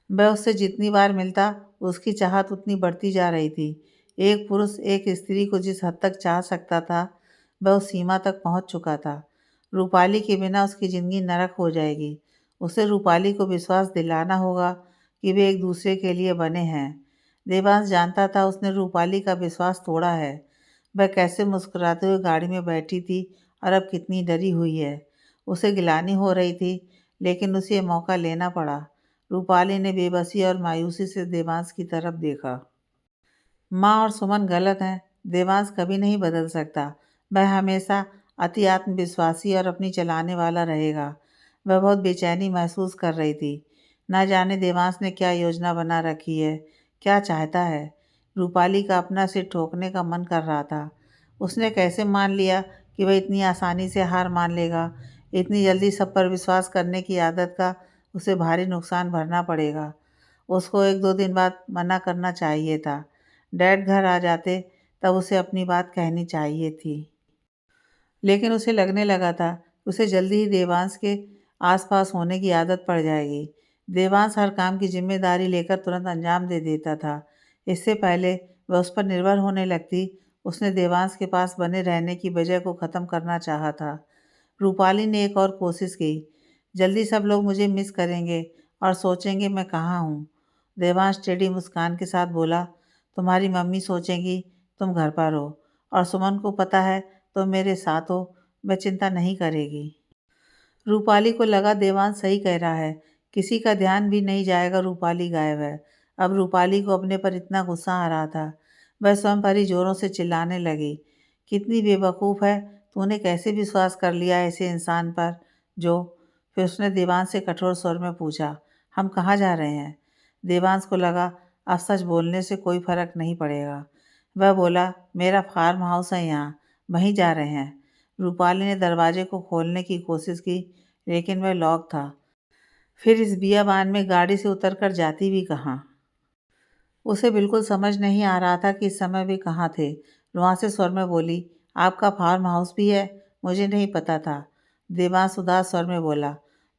वह उससे जितनी बार मिलता उसकी चाहत उतनी बढ़ती जा रही थी। एक पुरुष एक स्त्री को जिस हद तक चाह सकता था वह उस सीमा तक पहुंच चुका था। रूपाली के बिना उसकी ज़िंदगी नरक हो जाएगी। उसे रूपाली को विश्वास दिलाना होगा कि वे एक दूसरे के लिए बने हैं। देवांश जानता था उसने रूपाली का विश्वास तोड़ा है। वह कैसे मुस्कुराते हुए गाड़ी में बैठी थी और अब कितनी डरी हुई है। उसे गिलानी हो रही थी, लेकिन उसे ये मौका लेना पड़ा। रूपाली ने बेबसी और मायूसी से देवांश की तरफ देखा। माँ और सुमन गलत हैं। देवांश कभी नहीं बदल सकता। वह हमेशा अति आत्मविश्वासी और अपनी चलाने वाला रहेगा। वह बहुत बेचैनी महसूस कर रही थी। न जाने देवांश ने क्या योजना बना रखी है, क्या चाहता है। रूपाली का अपना सिर ठोकने का मन कर रहा था। उसने कैसे मान लिया कि वह इतनी आसानी से हार मान लेगा। इतनी जल्दी सब पर विश्वास करने की आदत का उसे भारी नुकसान भरना पड़ेगा। उसको एक दो दिन बाद मना करना चाहिए था। डैड घर आ जाते तब उसे अपनी बात कहनी चाहिए थी। लेकिन उसे लगने लगा था उसे जल्दी ही देवांश के आसपास होने की आदत पड़ जाएगी। देवांश हर काम की जिम्मेदारी लेकर तुरंत अंजाम दे देता था। इससे पहले वह उस पर निर्भर होने लगती, उसने देवांश के पास बने रहने की वजह को ख़त्म करना चाहा था। रूपाली ने एक और कोशिश की, जल्दी सब लोग मुझे मिस करेंगे और सोचेंगे मैं कहाँ हूँ। देवांश टेढ़ी मुस्कान के साथ बोला, तुम्हारी मम्मी सोचेंगी तुम घर पर हो, और सुमन को पता है तुम मेरे साथ हो, वह चिंता नहीं करेगी। रूपाली को लगा देवांश सही कह रहा है। किसी का ध्यान भी नहीं जाएगा रूपाली गायब है। अब रूपाली को अपने पर इतना गुस्सा आ रहा था, वह स्वयं पर ही ज़ोरों से चिल्लाने लगी, कितनी बेवकूफ़ है, तूने कैसे विश्वास कर लिया ऐसे इंसान पर जो। फिर उसने देवांश से कठोर स्वर में पूछा, हम कहाँ जा रहे हैं? देवांश को लगा अब सच बोलने से कोई फ़र्क नहीं पड़ेगा। वह बोला, मेरा फार्म हाउस है यहाँ, वहीं जा रहे हैं। रूपाली ने दरवाजे को खोलने की कोशिश की, लेकिन वह लॉक था। फिर इस बियाबान में गाड़ी से उतरकर जाती भी कहाँ? उसे बिल्कुल समझ नहीं आ रहा था कि इस समय वे कहाँ थे। रुआँसे स्वर में बोली, आपका फार्म हाउस भी है? मुझे नहीं पता था। देवांश उदास स्वर में बोला,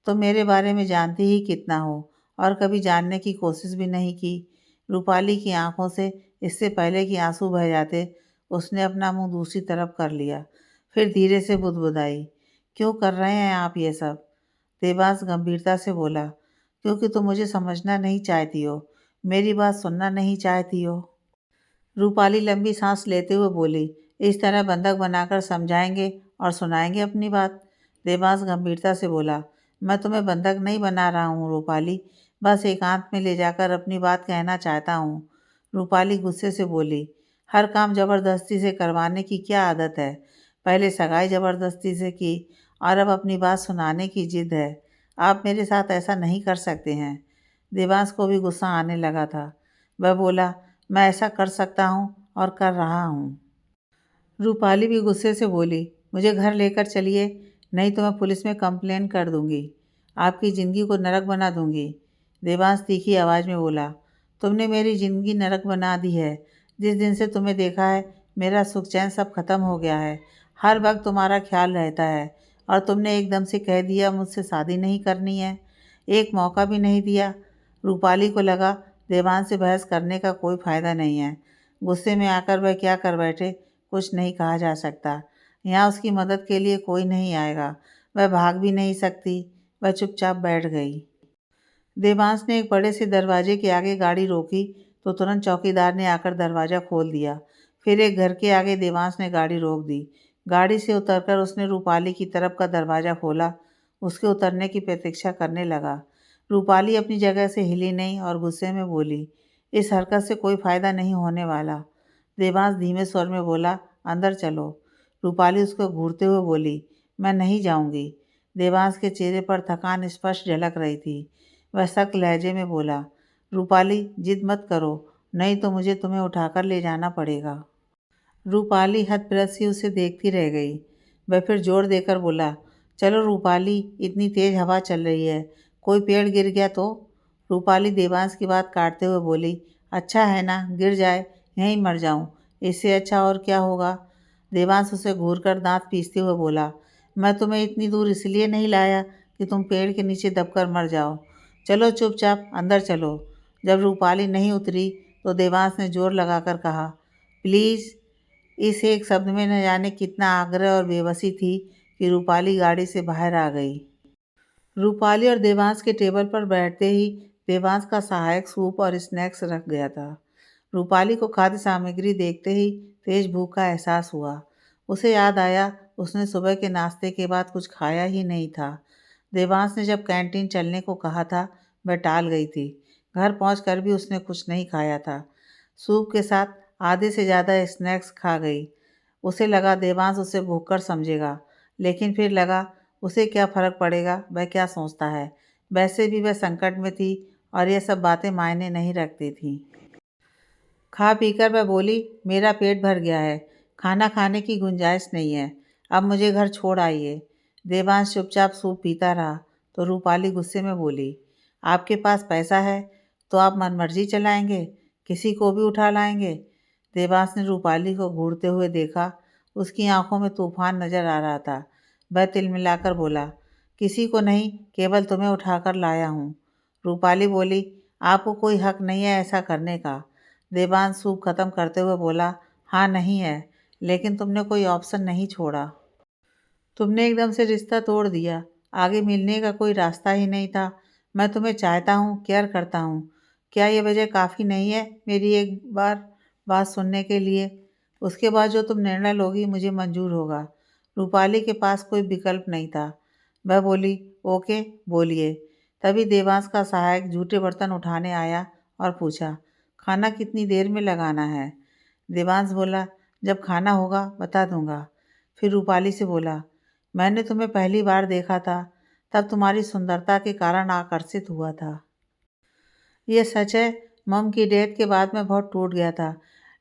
तुम मेरे बारे में जानती ही कितना हो और कभी जानने की कोशिश भी नहीं की। रूपाली की आंखों से इससे पहले कि आंसू बह जाते, उसने अपना मुंह दूसरी तरफ कर लिया। फिर धीरे से बुदबुदाई, क्यों कर रहे हैं आप ये सब? देवांश गंभीरता से बोला, क्योंकि तुम मुझे समझना नहीं चाहती हो, मेरी बात सुनना नहीं चाहती हो। रूपाली लंबी सांस लेते हुए बोली, इस तरह बंधक बनाकर समझाएंगे और सुनाएंगे अपनी बात? देवांश गंभीरता से बोला, मैं तुम्हें बंधक नहीं बना रहा हूँ रूपाली, बस एकांत में ले जाकर अपनी बात कहना चाहता हूँ। रूपाली गुस्से से बोली, हर काम ज़बरदस्ती से करवाने की क्या आदत है? पहले सगाई ज़बरदस्ती से की और अब अपनी बात सुनाने की जिद है। आप मेरे साथ ऐसा नहीं कर सकते हैं। देवांश को भी गुस्सा आने लगा था। वह बोला, मैं ऐसा कर सकता हूँ और कर रहा हूँ। रूपाली भी गुस्से से बोली, मुझे घर लेकर चलिए, नहीं तो मैं पुलिस में कंप्लेन कर दूंगी, आपकी ज़िंदगी को नरक बना दूंगी। देवांश तीखी आवाज़ में बोला, तुमने मेरी ज़िंदगी नरक बना दी है। जिस दिन से तुम्हें देखा है, मेरा सुख चैन सब खत्म हो गया है। हर वक्त तुम्हारा ख्याल रहता है और तुमने एकदम से कह दिया मुझसे शादी नहीं करनी है, एक मौका भी नहीं दिया। रूपाली को लगा देवांश से बहस करने का कोई फ़ायदा नहीं है। गुस्से में आकर वह क्या कर बैठे, कुछ नहीं कहा जा सकता। यहाँ उसकी मदद के लिए कोई नहीं आएगा। वह भाग भी नहीं सकती। वह चुपचाप बैठ गई। देवांश ने एक बड़े से दरवाजे के आगे गाड़ी रोकी तो तुरंत चौकीदार ने आकर दरवाज़ा खोल दिया। फिर एक घर के आगे देवांश ने गाड़ी रोक दी। गाड़ी से उतरकर उसने रूपाली की तरफ का दरवाज़ा खोला। उसके उतरने की प्रतीक्षा करने लगा। रूपाली अपनी जगह से हिली नहीं और गुस्से में बोली, इस हरकत से कोई फ़ायदा नहीं होने वाला। देवांश धीमे स्वर में बोला, अंदर चलो। रूपाली उसको घूरते हुए बोली, मैं नहीं जाऊंगी। देवांश के चेहरे पर थकान स्पष्ट झलक रही थी। वह सख्त लहजे में बोला, रूपाली जिद मत करो, नहीं तो मुझे तुम्हें उठाकर ले जाना पड़ेगा। रूपाली हतप्रभ सी उसे देखती रह गई। वह फिर जोर देकर बोला, चलो रूपाली, इतनी तेज हवा चल रही है, कोई पेड़ गिर गया तो? रूपाली देवांश की बात काटते हुए बोली, अच्छा है ना, गिर जाए, यहीं मर जाऊं, इससे अच्छा और क्या होगा? देवांश उसे घूर कर दांत पीसते हुए बोला, मैं तुम्हें इतनी दूर इसलिए नहीं लाया कि तुम पेड़ के नीचे दबकर मर जाओ। चलो चुपचाप अंदर चलो। जब रूपाली नहीं उतरी तो देवांश ने जोर लगाकर कहा, प्लीज़। इस एक शब्द में न जाने कितना आग्रह और बेबसी थी कि रूपाली गाड़ी से बाहर आ गई। रूपाली और देवांश के टेबल पर बैठते ही देवांश का सहायक सूप और स्नैक्स रख गया था। रूपाली को खाद्य सामग्री देखते ही तेज भूख का एहसास हुआ। उसे याद आया उसने सुबह के नाश्ते के बाद कुछ खाया ही नहीं था। देवांश ने जब कैंटीन चलने को कहा था, वह टाल गई थी। घर पहुंचकर भी उसने कुछ नहीं खाया था। सूप के साथ आधे से ज़्यादा स्नैक्स खा गई। उसे लगा देवांश उसे भूखकर समझेगा, लेकिन फिर लगा उसे क्या फ़र्क पड़ेगा, वह क्या सोचता है। वैसे भी वह संकट में थी और यह सब बातें मायने नहीं रखती थीं। खा पीकर वह बोली, मेरा पेट भर गया है, खाना खाने की गुंजाइश नहीं है, अब मुझे घर छोड़ आइए। देवांश चुपचाप सूप पीता रहा तो रूपाली गुस्से में बोली, आपके पास पैसा है तो आप मनमर्जी चलाएंगे, किसी को भी उठा लाएंगे। देवांश ने रूपाली को घूरते हुए देखा। उसकी आंखों में तूफान नजर आ रहा था। वह तिलमिलाकर बोला, किसी को नहीं, केवल तुम्हें उठाकर लाया हूँ। रूपाली बोली, आपको कोई हक नहीं है ऐसा करने का। देवांश सूप खत्म करते हुए बोला, हाँ नहीं है, लेकिन तुमने कोई ऑप्शन नहीं छोड़ा। तुमने एकदम से रिश्ता तोड़ दिया, आगे मिलने का कोई रास्ता ही नहीं था। मैं तुम्हें चाहता हूँ, केयर करता हूँ। क्या ये वजह काफ़ी नहीं है मेरी एक बार बात सुनने के लिए? उसके बाद जो तुम निर्णय लोगी मुझे मंजूर होगा। रूपाली के पास कोई विकल्प नहीं था। वह बोली, ओके, बोलिए। तभी देवांश का सहायक जूठे बर्तन उठाने आया और पूछा, खाना कितनी देर में लगाना है? देवांश बोला, जब खाना होगा बता दूंगा। फिर रूपाली से बोला, मैंने तुम्हें पहली बार देखा था, तब तुम्हारी सुंदरता के कारण आकर्षित हुआ था। ये सच है, मम की डेथ के बाद मैं बहुत टूट गया था।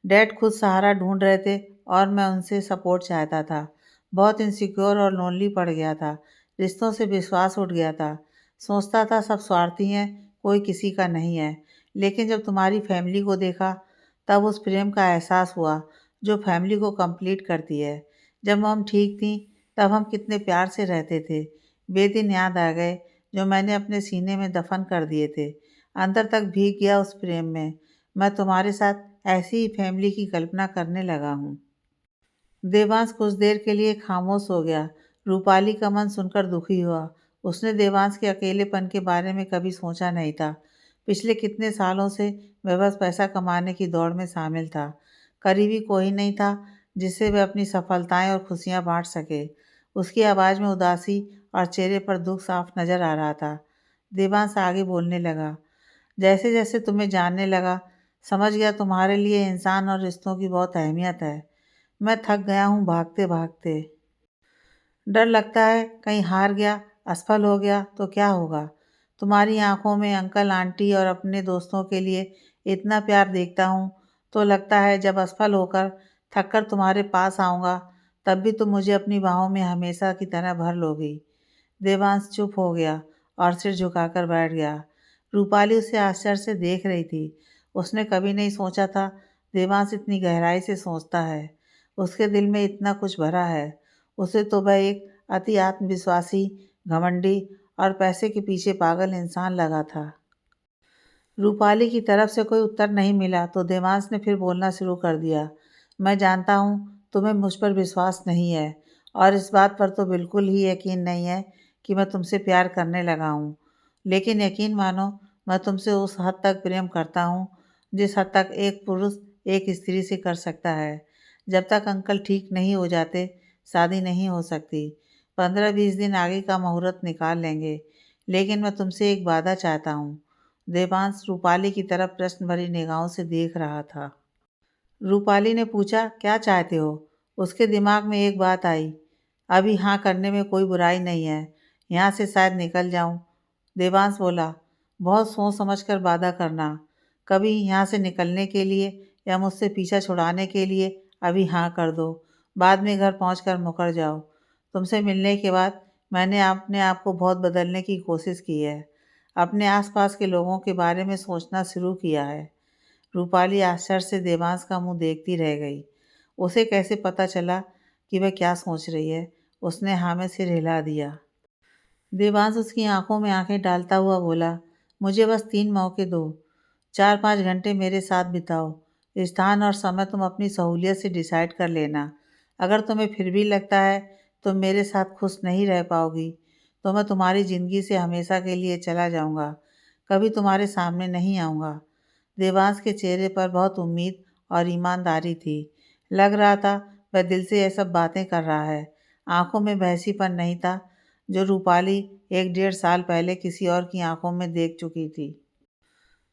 डैड खुद सहारा ढूंढ रहे थे और मैं उनसे सपोर्ट चाहता था। बहुत इनसिक्योर और लोनली पड़ गया था। रिश्तों से विश्वास उठ गया था। सोचता था सब स्वार्थी हैं, कोई किसी का नहीं है। लेकिन जब तुम्हारी फैमिली को देखा, तब उस प्रेम का एहसास हुआ जो फैमिली को कंप्लीट करती है। जब मम ठीक थी, तब हम कितने प्यार से रहते थे। वे दिन याद आ गए जो मैंने अपने सीने में दफन कर दिए थे। अंदर तक भीग गया उस प्रेम में। मैं तुम्हारे साथ ऐसी ही फैमिली की कल्पना करने लगा हूँ। देवांश कुछ देर के लिए खामोश हो गया। रूपाली का मन सुनकर दुखी हुआ। उसने देवांश के अकेलेपन के बारे में कभी सोचा नहीं था। पिछले कितने सालों से वह बस पैसा कमाने की दौड़ में शामिल था। करीबी कोई नहीं था जिससे वह अपनी सफलताएं और खुशियां बांट सके। उसकी आवाज़ में उदासी और चेहरे पर दुख साफ नजर आ रहा था। देवांश आगे बोलने लगा, जैसे जैसे तुम्हें जानने लगा, समझ गया तुम्हारे लिए इंसान और रिश्तों की बहुत अहमियत है। मैं थक गया हूँ भागते भागते। डर लगता है कहीं हार गया, असफल हो गया तो क्या होगा। तुम्हारी आंखों में अंकल आंटी और अपने दोस्तों के लिए इतना प्यार देखता हूँ तो लगता है जब असफल होकर थक कर तुम्हारे पास आऊँगा, तब भी तुम मुझे अपनी बाहों में हमेशा की तरह भर लोगी। देवांश चुप हो गया और सिर झुकाकर बैठ गया। रूपाली उसे आश्चर्य से देख रही थी। उसने कभी नहीं सोचा था देवांश इतनी गहराई से सोचता है। उसके दिल में इतना कुछ भरा है। उसे तो वह एक अति आत्मविश्वासी, घमंडी और पैसे के पीछे पागल इंसान लगा था। रूपाली की तरफ से कोई उत्तर नहीं मिला तो देवांश ने फिर बोलना शुरू कर दिया। मैं जानता हूँ तुम्हें मुझ पर विश्वास नहीं है और इस बात पर तो बिल्कुल ही यकीन नहीं है कि मैं तुमसे प्यार करने लगा हूँ। लेकिन यकीन मानो, मैं तुमसे उस हद तक प्रेम करता हूँ जिस हद तक एक पुरुष एक स्त्री से कर सकता है। जब तक अंकल ठीक नहीं हो जाते, शादी नहीं हो सकती। 15-20 दिन आगे का मुहूर्त निकाल लेंगे, लेकिन मैं तुमसे एक वादा चाहता हूँ। देवांश रूपाली की तरफ प्रश्न भरी निगाहों से देख रहा था। रूपाली ने पूछा, क्या चाहते हो? उसके दिमाग में एक बात आई, अभी हाँ करने में कोई बुराई नहीं है, यहाँ से शायद निकल जाऊँ। देवांश बोला, बहुत सोच समझ कर वादा करना। कभी यहाँ से निकलने के लिए या मुझसे पीछा छुड़ाने के लिए अभी हाँ कर दो, बाद में घर पहुँच मुकर जाओ। तुमसे मिलने के बाद मैंने अपने आप को बहुत बदलने की कोशिश की है। अपने आसपास के लोगों के बारे में सोचना शुरू किया है। रूपाली आश्चर्य से देवांश का मुंह देखती रह गई। उसे कैसे पता चला कि वह क्या सोच रही है? उसने हाँ में सिर हिला दिया। देवांश उसकी आंखों में आंखें डालता हुआ बोला, मुझे बस 3 मौके दो। 4-5 घंटे मेरे साथ बिताओ। स्थान और समय तुम अपनी सहूलियत से डिसाइड कर लेना। अगर तुम्हें फिर भी लगता है तुम मेरे साथ खुश नहीं रह पाओगी, तो मैं तुम्हारी ज़िंदगी से हमेशा के लिए चला जाऊंगा। कभी तुम्हारे सामने नहीं आऊँगा। देवांश के चेहरे पर बहुत उम्मीद और ईमानदारी थी। लग रहा था वह दिल से ये सब बातें कर रहा है। आंखों में बहसीपन नहीं था जो रूपाली 1-1.5 साल पहले किसी और की आंखों में देख चुकी थी।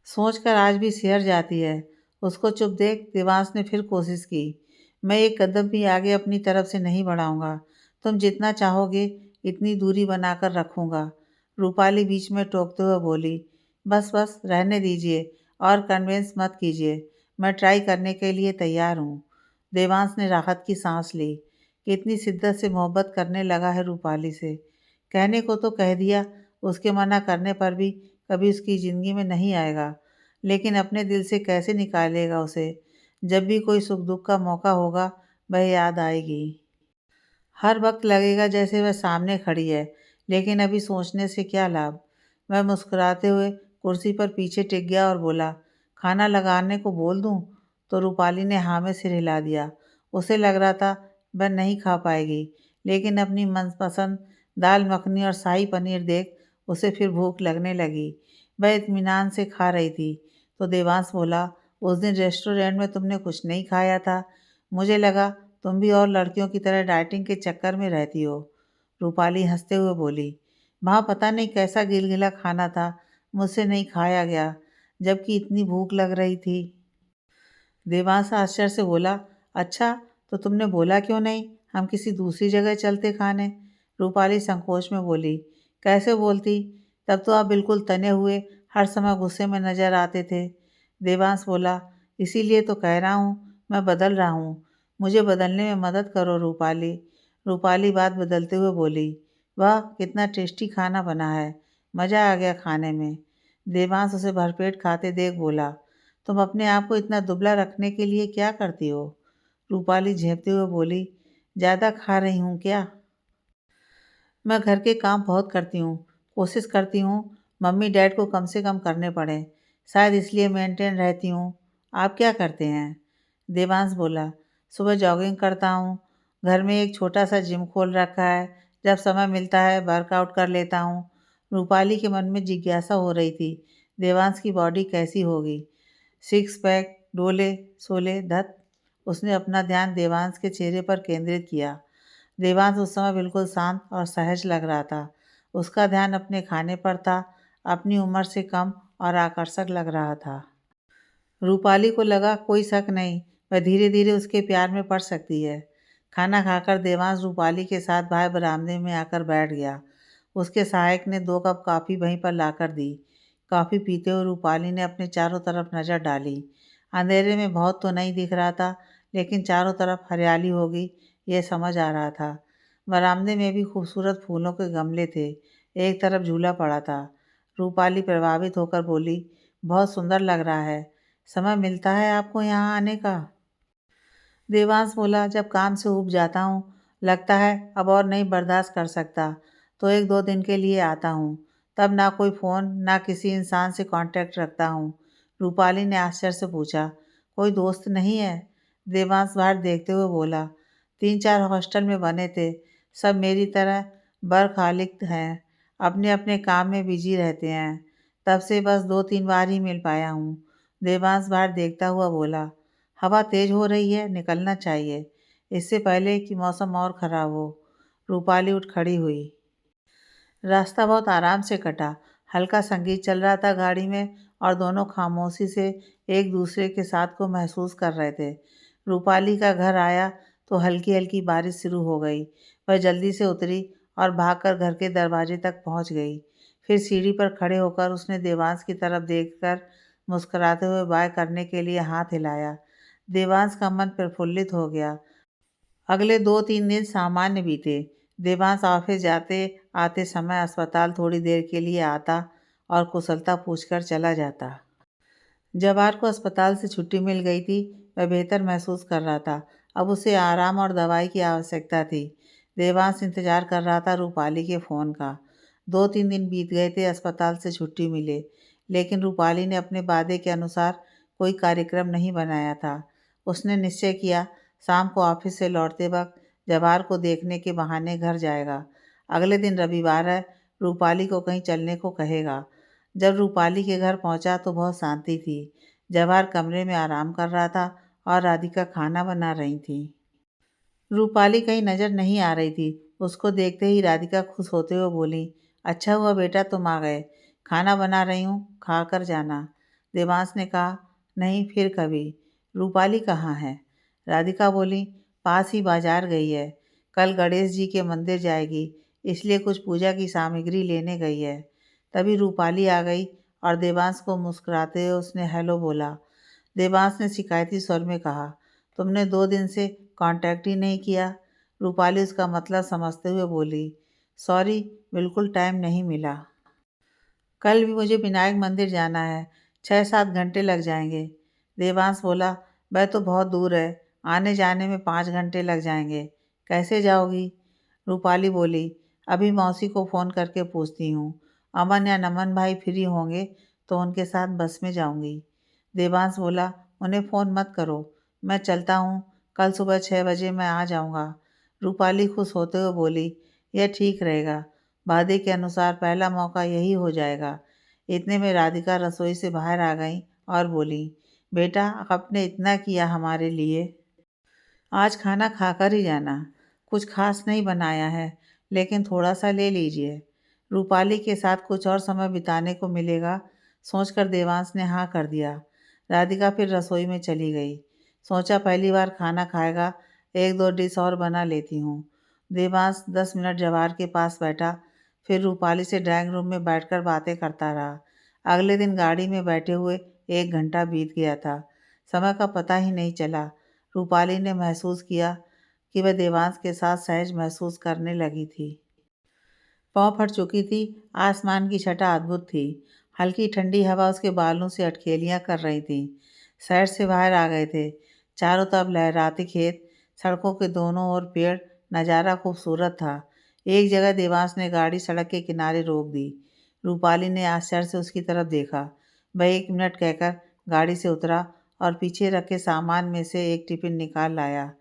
सोचकर आज भी सिहर जाती है। उसको चुप देख देवांश ने फिर कोशिश की। मैं एक कदम भी आगे अपनी तरफ से नहीं बढ़ाऊंगा। तुम जितना चाहोगे इतनी दूरी बनाकर रखूंगा। रूपाली बीच में टोकते हुए बोली, बस बस रहने दीजिए और कन्विंस मत कीजिए। मैं ट्राई करने के लिए तैयार हूँ। देवांश ने राहत की सांस ली। कितनी शिद्दत से मोहब्बत करने लगा है रूपाली से। कहने को तो कह दिया, उसके मना करने पर भी कभी उसकी ज़िंदगी में नहीं आएगा, लेकिन अपने दिल से कैसे निकालेगा उसे? जब भी कोई सुख दुख का मौका होगा, वह याद आएगी। हर वक्त लगेगा जैसे वह सामने खड़ी है, लेकिन अभी सोचने से क्या लाभ? वह मुस्कुराते हुए कुर्सी पर पीछे टिक गया और बोला, खाना लगाने को बोल दूँ? तो रूपाली ने हाँ में सिर हिला दिया। उसे लग रहा था वह नहीं खा पाएगी, लेकिन अपनी मनपसंद दाल मखनी और शाही पनीर देख उसे फिर भूख लगने लगी। वह इत्मीनान से खा रही थी तो देवांश बोला, उस दिन रेस्टोरेंट में तुमने कुछ नहीं खाया था। मुझे लगा तुम भी और लड़कियों की तरह डाइटिंग के चक्कर में रहती हो। रूपाली हंसते हुए बोली, वहाँ पता नहीं कैसा गिलगिला खाना था, मुझसे नहीं खाया गया, जबकि इतनी भूख लग रही थी। देवांश आश्चर्य से बोला, अच्छा, तो तुमने बोला क्यों नहीं? हम किसी दूसरी जगह चलते खाने। रूपाली संकोच में बोली, कैसे बोलती? तब तो आप बिल्कुल तने हुए, हर समय गुस्से में नजर आते थे। देवांश बोला, इसीलिए तो कह रहा हूँ, मैं बदल रहा हूँ। मुझे बदलने में मदद करो रूपाली। रूपाली बात बदलते हुए बोली, वाह, कितना टेस्टी खाना बना है, मज़ा आ गया खाने में। देवांश उसे भरपेट खाते देख बोला, तुम अपने आप को इतना दुबला रखने के लिए क्या करती हो? रूपाली झेंपते हुए बोली, ज़्यादा खा रही हूँ क्या? मैं घर के काम बहुत करती हूँ, कोशिश करती हूँ मम्मी डैड को कम से कम करने पड़े, शायद इसलिए मेंटेन रहती हूँ। आप क्या करते हैं? देवांश बोला, सुबह जॉगिंग करता हूँ, घर में एक छोटा सा जिम खोल रखा है, जब समय मिलता है वर्कआउट कर लेता हूँ। रूपाली के मन में जिज्ञासा हो रही थी, देवांश की बॉडी कैसी होगी, सिक्स पैक, डोले सोले धत। उसने अपना ध्यान देवांश के चेहरे पर केंद्रित किया। देवांश उस समय बिल्कुल शांत और सहज लग रहा था। उसका ध्यान अपने खाने पर था, अपनी उम्र से कम और आकर्षक लग रहा था। रूपाली को लगा कोई शक नहीं, वह धीरे धीरे उसके प्यार में पड़ सकती है। खाना खाकर देवांश रूपाली के साथ बाहर बरामदे में आकर बैठ गया। उसके सहायक ने 2 कप कॉफ़ी वहीं पर लाकर दी। कॉफ़ी पीते हुए रूपाली ने अपने चारों तरफ नज़र डाली। अंधेरे में बहुत तो नहीं दिख रहा था, लेकिन चारों तरफ हरियाली होगी, यह समझ आ रहा था। बरामदे में भी खूबसूरत फूलों के गमले थे, एक तरफ झूला पड़ा था। रूपाली प्रभावित होकर बोली, बहुत सुंदर लग रहा है, समय मिलता है आपको यहाँ आने का? देवांश बोला, जब काम से ऊब जाता हूँ, लगता है अब और नहीं बर्दाश्त कर सकता, तो 1-2 दिन के लिए आता हूँ। तब ना कोई फ़ोन, ना किसी इंसान से कांटेक्ट रखता हूँ। रूपाली ने आश्चर्य से पूछा, कोई दोस्त नहीं है? देवांश बाहर देखते हुए बोला, 3-4 हॉस्टल में बने थे, सब मेरी तरह बरखालिक हैं, अपने अपने काम में बिजी रहते हैं, तब से बस 2-3 बार ही मिल पाया हूँ। देवांश बाहर देखता हुआ बोला, हवा तेज हो रही है, निकलना चाहिए, इससे पहले कि मौसम और ख़राब हो। रूपाली उठ खड़ी हुई। रास्ता बहुत आराम से कटा। हल्का संगीत चल रहा था गाड़ी में और दोनों खामोशी से एक दूसरे के साथ को महसूस कर रहे थे। रूपाली का घर आया तो हल्की हल्की बारिश शुरू हो गई। वह जल्दी से उतरी और भागकर घर के दरवाजे तक पहुंच गई। फिर सीढ़ी पर खड़े होकर उसने देवांश की तरफ देखकर मुस्कुराते हुए बाय करने के लिए हाथ हिलाया। देवांश का मन प्रफुल्लित हो गया। अगले 2-3 दिन सामान्य बीते। देवांश ऑफिस जाते आते समय अस्पताल थोड़ी देर के लिए आता और कुशलता पूछकर चला जाता। जवाहर को अस्पताल से छुट्टी मिल गई थी। वह बेहतर महसूस कर रहा था। अब उसे आराम और दवाई की आवश्यकता थी। देवांश इंतजार कर रहा था रूपाली के फ़ोन का। 2-3 दिन बीत गए थे अस्पताल से छुट्टी मिले, लेकिन रूपाली ने अपने वादे के अनुसार कोई कार्यक्रम नहीं बनाया था। उसने निश्चय किया, शाम को ऑफिस से लौटते वक्त जवाहर को देखने के बहाने घर जाएगा। अगले दिन रविवार है, रूपाली को कहीं चलने को कहेगा। जब रूपाली के घर पहुंचा तो बहुत शांति थी। जवाहर कमरे में आराम कर रहा था और राधिका खाना बना रही थी। रूपाली कहीं नज़र नहीं आ रही थी। उसको देखते ही राधिका खुश होते हुए बोली, अच्छा हुआ बेटा तुम आ गए, खाना बना रही हूँ, खा कर जाना। देवांश ने कहा, नहीं, फिर कभी। रूपाली कहाँ है? राधिका बोली, पास ही बाजार गई है, कल गणेश जी के मंदिर जाएगी, इसलिए कुछ पूजा की सामग्री लेने गई है। तभी रूपाली आ गई और देवांश को मुस्कुराते हुए उसने हेलो बोला। देवांश ने शिकायती स्वर में कहा, तुमने 2 दिन से कांटेक्ट ही नहीं किया। रूपाली उसका मतलब समझते हुए बोली, सॉरी, बिल्कुल टाइम नहीं मिला। कल भी मुझे विनायक मंदिर जाना है, 6-7 घंटे लग जाएंगे। देवांश बोला, वह तो बहुत दूर है, आने जाने में 5 घंटे लग जाएंगे, कैसे जाओगी? रूपाली बोली, अभी मौसी को फ़ोन करके पूछती हूँ, अमन या नमन भाई फ्री होंगे तो उनके साथ बस में जाऊँगी। देवांश बोला, उन्हें फ़ोन मत करो, मैं चलता हूँ, कल सुबह 6 बजे मैं आ जाऊँगा। रूपाली खुश होते हुए बोली, यह ठीक रहेगा, वादे के अनुसार पहला मौका यही हो जाएगा। इतने में राधिका रसोई से बाहर आ गई और बोली, बेटा आपने इतना किया हमारे लिए, आज खाना खाकर ही जाना। कुछ खास नहीं बनाया है, लेकिन थोड़ा सा ले लीजिए। रूपाली के साथ कुछ और समय बिताने को मिलेगा सोचकर देवांश ने हाँ कर दिया। राधिका फिर रसोई में चली गई। सोचा पहली बार खाना खाएगा, एक दो डिश और बना लेती हूँ। देवांश 10 मिनट जवाहर के पास बैठा, फिर रूपाली से ड्राइंग रूम में बैठकर बातें करता रहा। अगले दिन गाड़ी में बैठे हुए 1 घंटा बीत गया था। समय का पता ही नहीं चला। रूपाली ने महसूस किया कि वह देवांश के साथ सहज महसूस करने लगी थी। पाँव फट चुकी थी। आसमान की छटा अद्भुत थी। हल्की ठंडी हवा उसके बालों से अटखेलियाँ कर रही थी। शहर से बाहर आ गए थे। चारों तरफ लहराते खेत, सड़कों के दोनों ओर पेड़, नज़ारा खूबसूरत था। एक जगह देवांश ने गाड़ी सड़क के किनारे रोक दी। रूपाली ने आश्चर्य से उसकी तरफ देखा। वह 1 मिनट कहकर गाड़ी से उतरा और पीछे रखे सामान में से एक टिफिन निकाल लाया।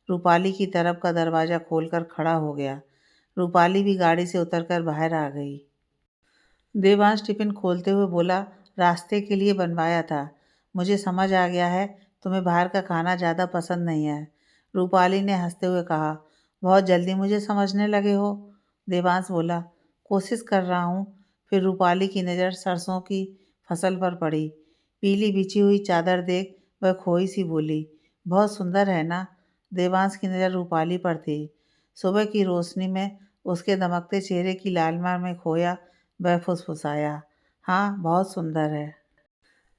रूपाली की तरफ का दरवाज़ा खोलकर खड़ा हो गया। रूपाली भी गाड़ी से उतरकर बाहर आ गई। देवांश टिफिन खोलते हुए बोला, रास्ते के लिए बनवाया था। मुझे समझ आ गया है तुम्हें बाहर का खाना ज़्यादा पसंद नहीं है। रूपाली ने हंसते हुए कहा, बहुत जल्दी मुझे समझने लगे हो। देवांश बोला, कोशिश कर रहा हूँ। फिर रूपाली की नज़र सरसों की फसल पर पड़ी। पीली बिछी हुई चादर देख वह खोई सी बोली, बहुत सुंदर है ना। देवांश की नज़र रूपाली पर थी। सुबह की रोशनी में उसके दमकते चेहरे की लालिमा में खोया वह फुसफुसाया, हाँ बहुत सुंदर है।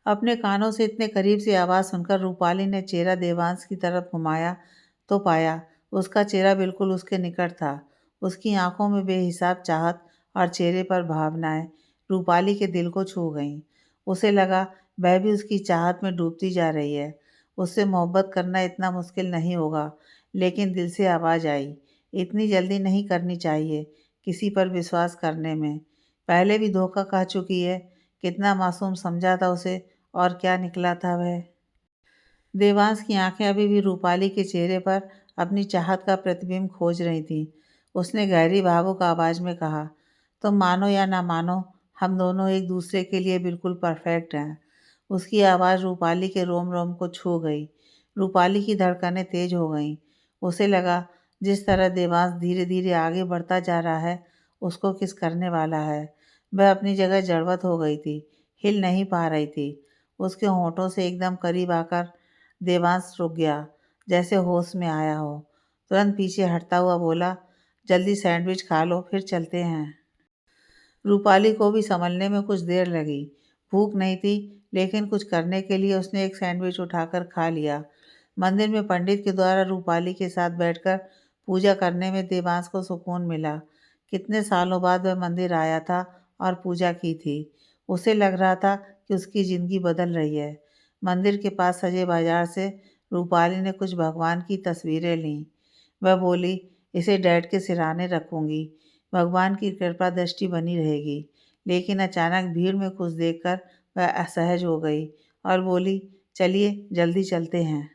अपने कानों से इतने करीब से आवाज़ सुनकर रूपाली ने चेहरा देवांश की तरफ घुमाया तो पाया उसका चेहरा बिल्कुल उसके निकट था। उसकी आंखों में बेहिसाब चाहत और चेहरे पर भावनाएं रूपाली के दिल को छू गईं। उसे लगा वह भी उसकी चाहत में डूबती जा रही है। उससे मोहब्बत करना इतना मुश्किल नहीं होगा। लेकिन दिल से आवाज़ आई, इतनी जल्दी नहीं करनी चाहिए किसी पर विश्वास करने में। पहले भी धोखा खा चुकी है। कितना मासूम समझा था उसे और क्या निकला था वह। देवांश की आंखें अभी भी रूपाली के चेहरे पर अपनी चाहत का प्रतिबिंब खोज रही थीं। उसने गहरी भावुक आवाज़ में कहा, तुम मानो या ना मानो, हम दोनों एक दूसरे के लिए बिल्कुल परफेक्ट हैं। उसकी आवाज़ रूपाली के रोम रोम को छू गई। रूपाली की धड़कनें तेज हो गईं। उसे लगा जिस तरह देवांश धीरे धीरे आगे बढ़ता जा रहा है उसको किस करने वाला है। वह अपनी जगह जड़वत हो गई थी, हिल नहीं पा रही थी। उसके होंठों से एकदम करीब आकर देवांश रुक गया, जैसे होश में आया हो। तुरंत पीछे हटता हुआ बोला, जल्दी सैंडविच खा लो फिर चलते हैं। रूपाली को भी संभलने में कुछ देर लगी। भूख नहीं थी, लेकिन कुछ करने के लिए उसने एक सैंडविच उठाकर खा लिया। मंदिर में पंडित के द्वारा रूपाली के साथ बैठकर पूजा करने में देवांश को सुकून मिला। कितने सालों बाद वह मंदिर आया था और पूजा की थी। उसे लग रहा था कि उसकी ज़िंदगी बदल रही है। मंदिर के पास सजे बाजार से रूपाली ने कुछ भगवान की तस्वीरें लीं। वह बोली, इसे डैड के सिरहाने रखूंगी, भगवान की कृपा दृष्टि बनी रहेगी। लेकिन अचानक भीड़ में कुछ देखकर वह असहज हो गई और बोली, चलिए जल्दी चलते हैं।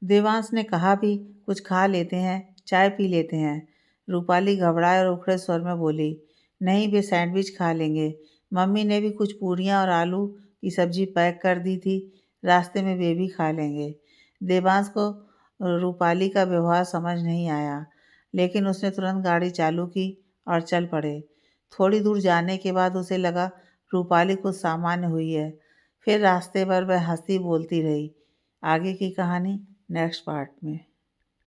देवांश ने कहा भी, कुछ खा लेते हैं, चाय पी लेते हैं। रूपाली घबराए और उखड़े स्वर में बोली, नहीं वे सैंडविच खा लेंगे। मम्मी ने भी कुछ पूरियां और आलू की सब्जी पैक कर दी थी, रास्ते में वे भी खा लेंगे। देवांश को रूपाली का व्यवहार समझ नहीं आया, लेकिन उसने तुरंत गाड़ी चालू की और चल पड़े। थोड़ी दूर जाने के बाद उसे लगा रूपाली कुछ सामान्य हुई है। फिर रास्ते भर वह हंसती बोलती रही। आगे की कहानी नेक्स्ट पार्ट में।